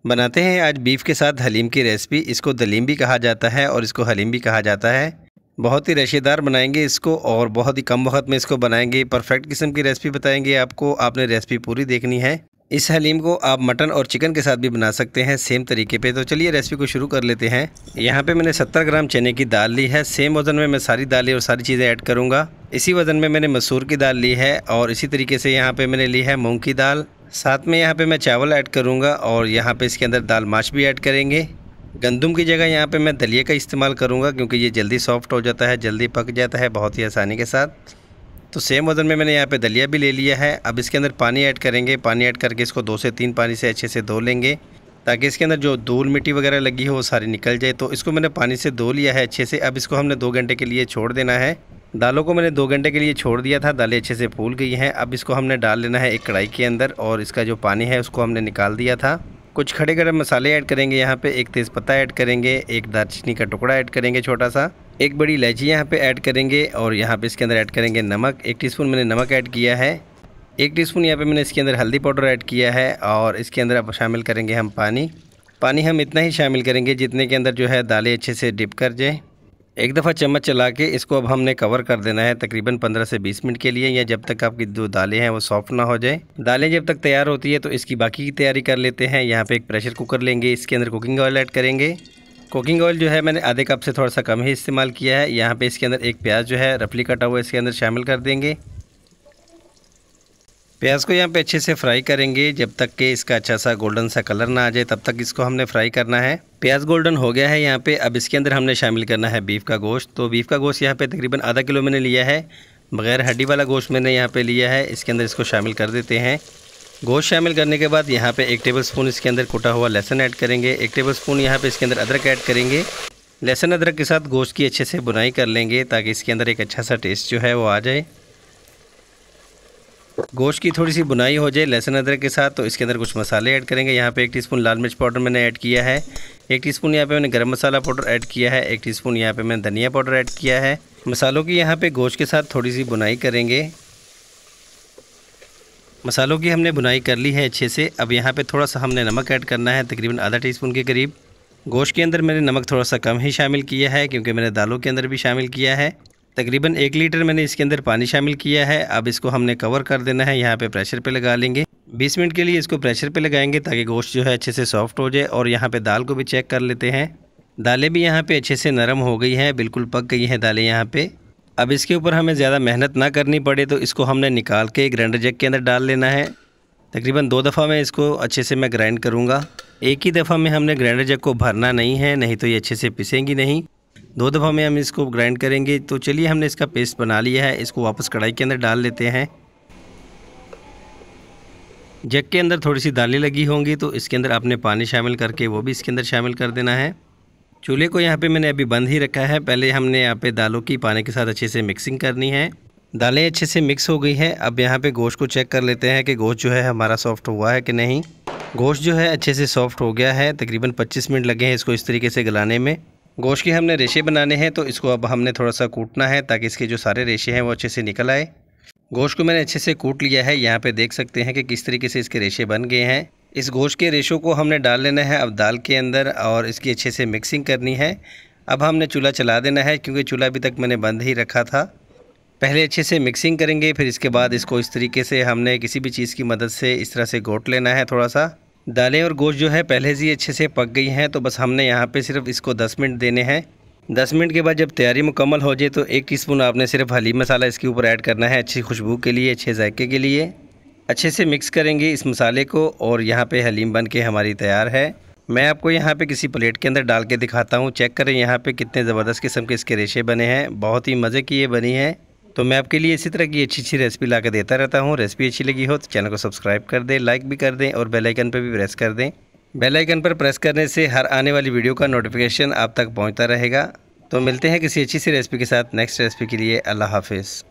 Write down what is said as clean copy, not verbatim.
बनाते हैं आज बीफ के साथ हलीम की रेसिपी। इसको दलीम भी कहा जाता है और इसको हलीम भी कहा जाता है। बहुत ही रेशेदार बनाएंगे इसको और बहुत ही कम वक्त में इसको बनाएंगे। परफेक्ट किस्म की रेसिपी बताएंगे आपको। आपने रेसिपी पूरी देखनी है। इस हलीम को आप मटन और चिकन के साथ भी बना सकते हैं सेम तरीके पे। तो चलिए रेसिपी को शुरू कर लेते हैं। यहाँ पे मैंने 70 ग्राम चने की दाल ली है। सेम वज़न में मैं सारी दालें और सारी चीज़ें ऐड करूँगा। इसी वज़न में मैंने मसूर की दाल ली है और इसी तरीके से यहाँ पे मैंने ली है मूंग की दाल। साथ में यहाँ पे मैं चावल ऐड करूँगा और यहाँ पे इसके अंदर दाल माश भी ऐड करेंगे। गंदम की जगह यहाँ पे मैं दलिया का इस्तेमाल करूँगा क्योंकि ये जल्दी सॉफ्ट हो जाता है, जल्दी पक जाता है बहुत ही आसानी के साथ। तो सेम वज़न में मैंने यहाँ पे दलिया भी ले लिया है। अब इसके अंदर पानी ऐड करेंगे। पानी ऐड करके इसको 2 से 3 पानी से अच्छे से धो लेंगे ताकि इसके अंदर जो धूल मिट्टी वगैरह लगी हो वो सारी निकल जाए। तो इसको मैंने पानी से धो लिया है अच्छे से। अब इसको हमने 2 घंटे के लिए छोड़ देना है। दालों को मैंने 2 घंटे के लिए छोड़ दिया था। दालें अच्छे से फूल गई हैं। अब इसको हमने डाल लेना है एक कढ़ाई के अंदर और इसका जो पानी है उसको हमने निकाल दिया था। कुछ खड़े गरम मसाले ऐड करेंगे। यहाँ पे एक तेज़पत्ता ऐड करेंगे, एक दालचीनी का टुकड़ा ऐड करेंगे छोटा सा, एक बड़ी इलायची यहाँ पे ऐड करेंगे और यहाँ पे इसके अंदर ऐड करेंगे नमक। 1 टीस्पून मैंने नमक ऐड किया है। 1 टीस्पून यहाँ पे मैंने इसके अंदर हल्दी पाउडर ऐड किया है और इसके अंदर अब शामिल करेंगे हम पानी। पानी हम इतना ही शामिल करेंगे जितने के अंदर जो है दालें अच्छे से डिप कर जाए। एक दफ़ा चम्मच चला के इसको अब हमने कवर कर देना है तकरीबन 15 से 20 मिनट के लिए, या जब तक आपकी जो दालें हैं वो सॉफ्ट ना हो जाए। दालें जब तक तैयार होती है तो इसकी बाकी की तैयारी कर लेते हैं। यहाँ पे एक प्रेशर कुकर लेंगे। इसके अंदर कुकिंग ऑयल ऐड करेंगे। कुकिंग ऑयल जो है मैंने आधे कप से थोड़ा सा कम ही इस्तेमाल किया है। यहाँ पे इसके अंदर एक प्याज जो है रफली कटा हुआ इसके अंदर शामिल कर देंगे। प्याज को यहाँ पे अच्छे से फ्राई करेंगे जब तक कि इसका अच्छा सा गोल्डन सा कलर ना आ जाए, तब तक इसको हमने फ्राई करना है। प्याज गोल्डन हो गया है यहाँ पे। अब इसके अंदर हमने शामिल करना है बीफ का गोश्त। तो बीफ का गोश्त यहाँ पे तकरीबन आधा किलो मैंने लिया है। बग़ैर हड्डी वाला गोश्त मैंने यहाँ पे लिया है। इसके अंदर इसको शामिल कर देते हैं। गोश्त शामिल करने के बाद यहाँ पे 1 टेबल स्पून इसके अंदर कुटा हुआ लहसुन ऐड करेंगे। 1 टेबल स्पून यहाँ पे इसके अंदर अदरक ऐड करेंगे। लहसुन अदरक के साथ गोश्त की अच्छे से बुनाई कर लेंगे ताकि इसके अंदर एक अच्छा सा टेस्ट जो है वो आ जाए। गोश्त की थोड़ी सी बुनाई हो जाए लहसुन अदरक के साथ तो इसके अंदर कुछ मसाले ऐड करेंगे। यहाँ पे 1 टीस्पून लाल मिर्च पाउडर मैंने ऐड किया है। 1 टीस्पून यहाँ पे मैंने गरम मसाला पाउडर ऐड किया है। 1 टीस्पून यहाँ पे मैंने धनिया पाउडर ऐड किया है। मसालों की यहाँ पे गोश्त के साथ थोड़ी सी बुनाई करेंगे। मसालों की हमने बुनाई कर ली है अच्छे से। अब यहाँ पे थोड़ा सा हमने नमक ऐड करना है तकरीबन आधा टीस्पून के करीब। गोश्त के अंदर मैंने नमक थोड़ा सा कम ही शामिल किया है क्योंकि मैंने दालों के अंदर भी शामिल किया है। तकरीबन 1 लीटर मैंने इसके अंदर पानी शामिल किया है। अब इसको हमने कवर कर देना है। यहाँ पे प्रेशर पे लगा लेंगे। 20 मिनट के लिए इसको प्रेशर पे लगाएंगे ताकि गोश्त जो है अच्छे से सॉफ्ट हो जाए। और यहाँ पे दाल को भी चेक कर लेते हैं। दालें भी यहाँ पे अच्छे से नरम हो गई हैं, बिल्कुल पक गई हैं दालें यहाँ पे। अब इसके ऊपर हमें ज़्यादा मेहनत ना करनी पड़े तो इसको हमने निकाल के ग्राइंडर जग के अंदर डाल लेना है। तकरीबन 2 दफ़ा में इसको अच्छे से मैं ग्राइंड करूँगा। एक ही दफ़ा में हमने ग्राइंडर जग को भरना नहीं है, नहीं तो ये अच्छे से पिसेंगी नहीं। 2 दफ़ा में हम इसको ग्राइंड करेंगे। तो चलिए हमने इसका पेस्ट बना लिया है। इसको वापस कढ़ाई के अंदर डाल लेते हैं। जग के अंदर थोड़ी सी दालें लगी होंगी तो इसके अंदर आपने पानी शामिल करके वो भी इसके अंदर शामिल कर देना है। चूल्हे को यहाँ पे मैंने अभी बंद ही रखा है। पहले हमने यहाँ पे दालों की पानी के साथ अच्छे से मिक्सिंग करनी है। दालें अच्छे से मिक्स हो गई हैं। अब यहाँ पे गोश्त को चेक कर लेते हैं कि गोश्त जो है हमारा सॉफ्ट हुआ है कि नहीं। गोश्त जो है अच्छे से सॉफ्ट हो गया है। तकरीबन 25 मिनट लगे हैं इसको इस तरीके से गलाने में। गोश्त के हमने रेशे बनाने हैं तो इसको अब हमने थोड़ा सा कूटना है ताकि इसके जो सारे रेशे हैं वो अच्छे से निकल आए। गोश्त को मैंने अच्छे से कूट लिया है। यहाँ पे देख सकते हैं कि किस तरीके से इसके रेशे बन गए हैं। इस गोश्त के रेशों को हमने डाल लेना है अब दाल के अंदर और इसकी अच्छे से मिक्सिंग करनी है। अब हमने चूल्हा चला देना है क्योंकि चूल्हा अभी तक मैंने बंद ही रखा था। पहले अच्छे से मिक्सिंग करेंगे, फिर इसके बाद इसको इस तरीके से हमने किसी भी चीज़ की मदद से इस तरह से घोट लेना है थोड़ा सा। दालें और गोश्त जो है पहले से ही अच्छे से पक गई हैं तो बस हमने यहाँ पे सिर्फ इसको 10 मिनट देने हैं। 10 मिनट के बाद जब तैयारी मुकम्मल हो जाए तो 1 टीस्पून आपने सिर्फ हलीम मसाला इसके ऊपर ऐड करना है अच्छी खुशबू के लिए, अच्छे जायके के लिए। अच्छे से मिक्स करेंगे इस मसाले को और यहाँ पे हलीम बन के हमारी तैयार है। मैं आपको यहाँ पे किसी प्लेट के अंदर डाल के दिखाता हूँ। चेक करें यहाँ पे कितने ज़बरदस्त किस्म के इसके रेशे बने हैं। बहुत ही मज़े की ये बनी है। तो मैं आपके लिए इसी तरह की अच्छी रेसिपी ला के देता रहता हूँ। रेसिपी अच्छी लगी हो तो चैनल को सब्सक्राइब कर दें, लाइक भी कर दें और बेल आइकन पर भी प्रेस कर दें। बेल आइकन पर प्रेस करने से हर आने वाली वीडियो का नोटिफिकेशन आप तक पहुँचता रहेगा। तो मिलते हैं किसी अच्छी सी रेसिपी के साथ नेक्स्ट रेसिपी के लिए। अल्लाह हाफिज़।